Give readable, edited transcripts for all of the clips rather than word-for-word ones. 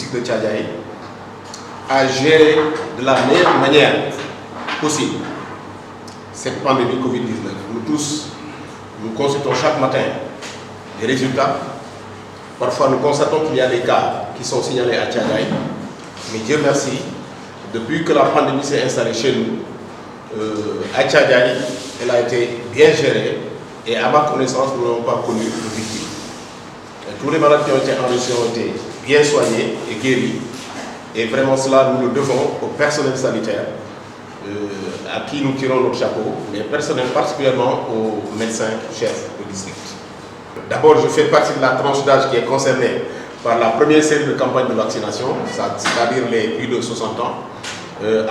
district de Tchadjaï à gérer de la meilleure manière possible cette pandémie Covid-19. Nous tous, nous consultons chaque matin les résultats. Parfois, nous constatons qu'il y a des cas qui sont signalés à Tchadjaï. Mais Dieu merci, depuis que la pandémie s'est installée chez nous, à Tchadjaï, elle a été bien gérée et à ma connaissance, nous n'avons pas connu de victimes. Tous les malades qui ont été enregistrés ont été bien soignés et guéris. Et vraiment cela, nous le devons au personnel sanitaire à qui nous tirons notre chapeau, mais personnel particulièrement aux médecins chefs de district. D'abord, je fais partie de la tranche d'âge qui est concernée par la première série de campagnes de vaccination, c'est-à-dire les plus de 60 ans,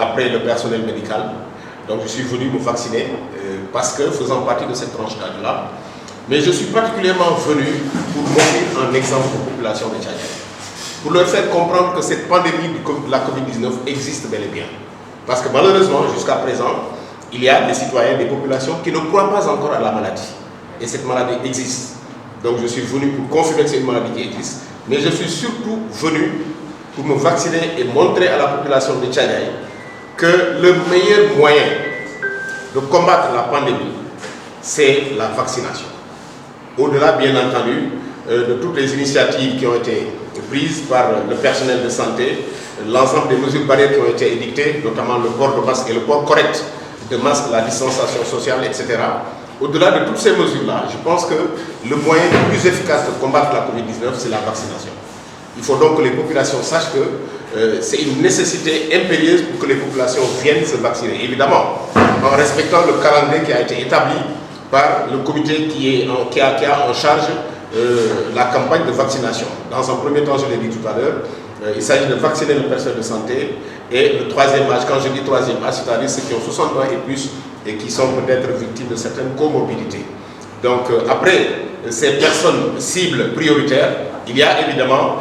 après le personnel médical. Donc je suis venu me vacciner parce que faisant partie de cette tranche d'âge-là, mais je suis particulièrement venu pour montrer un exemple aux populations de Tchadjaï, pour leur faire comprendre que cette pandémie de la Covid-19 existe bel et bien. Parce que malheureusement, jusqu'à présent, il y a des citoyens, des populations qui ne croient pas encore à la maladie. Et cette maladie existe. Donc je suis venu pour confirmer que c'est une maladie qui existe, mais je suis surtout venu pour me vacciner et montrer à la population de Tchadjaï que le meilleur moyen de combattre la pandémie, c'est la vaccination. Au-delà, bien entendu, de toutes les initiatives qui ont été prises par le personnel de santé, l'ensemble des mesures barrières qui ont été édictées, notamment le port de masque et le port correct de masque, la distanciation sociale, etc. Au-delà de toutes ces mesures-là, je pense que le moyen le plus efficace de combattre la Covid-19, c'est la vaccination. Il faut donc que les populations sachent que c'est une nécessité impérieuse pour que les populations viennent se vacciner. Évidemment, en respectant le calendrier qui a été établi par le comité qui a en charge la campagne de vaccination. Dans un premier temps, je l'ai dit tout à l'heure, il s'agit de vacciner le personnel de santé et le troisième âge, quand je dis troisième âge, c'est-à-dire ceux qui ont 60 ans et plus et qui sont peut-être victimes de certaines comorbidités. Donc après ces personnes cibles prioritaires, il y a évidemment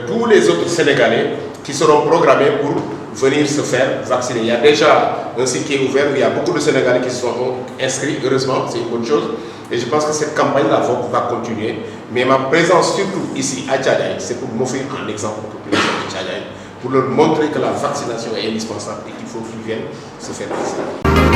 tous les autres Sénégalais qui seront programmés pour venir se faire vacciner. Il y a déjà un site qui est ouvert où il y a beaucoup de Sénégalais qui se sont inscrits, heureusement, c'est une bonne chose. Et je pense que cette campagne-là va continuer. Mais ma présence surtout ici à Tchadjaï, c'est pour m'offrir un exemple aux populations de Tchadjaï, pour leur montrer que la vaccination est indispensable et qu'il faut qu'ils viennent se faire vacciner.